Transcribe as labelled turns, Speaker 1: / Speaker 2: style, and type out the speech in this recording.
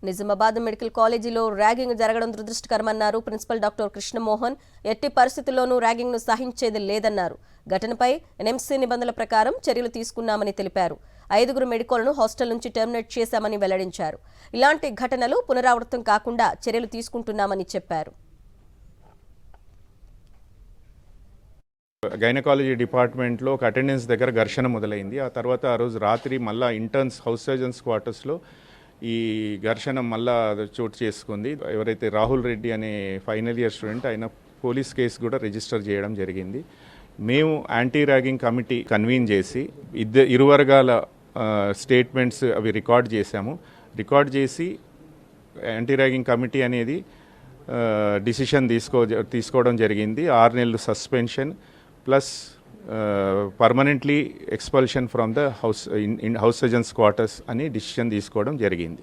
Speaker 1: Nizamabad medical కాలేజీలో ragging జరగడం దురదృష్టకరమన్నారు principal doctor Krishnamohan. ఎట్టి పరిస్థితుల్లోనూ ర్యాగింగ్ను సహించేది లేదన్నారు. ఘటనపై ఎన్ఎంసీ నిబంధనల ప్రకారం చర్యలు తీసుకున్నామని తెలిపారు. 5 మెడికల్ను హాస్టల్ నుంచి టెర్మినేట్ చేశామని వెల్లడించారు. ఇలాంటి ఘటనలు పునరావృతం కాకుండా చర్యలు తీసుకుంటున్నామని చెప్పారు.
Speaker 2: గైనకాలజీ డిపార్ట్మెంట్లో ఒక అటెండెన్స్ దగ్గర ఘర్షణ మొదలైంది. ఆ తర్వాత ఆ రోజు రాత్రి మళ్ళా ఇంటర్న్స్ హౌస్ సర్జన్స్ క్వార్టర్స్లో ఈ ఘర్షణ మళ్ళా చోటు చేసుకుంది. ఎవరైతే రాహుల్ రెడ్డి అనే ఫైనల్ ఇయర్ స్టూడెంట్ ఆయన పోలీస్ కేసు కూడా రిజిస్టర్ చేయడం జరిగింది. మేము యాంటీ ర్యాగింగ్ కమిటీ కన్వీన్ చేసి ఇరు వర్గాల స్టేట్మెంట్స్ అవి రికార్డ్ చేశాము. రికార్డ్ చేసి యాంటీ ర్యాగింగ్ కమిటీ అనేది డిసిషన్ తీసుకోవడం జరిగింది. 6 నెలలు suspension plus permanently expulsion from the house surgeons quarters అని డిసిషన్ తీసుకోవడం జరిగింది.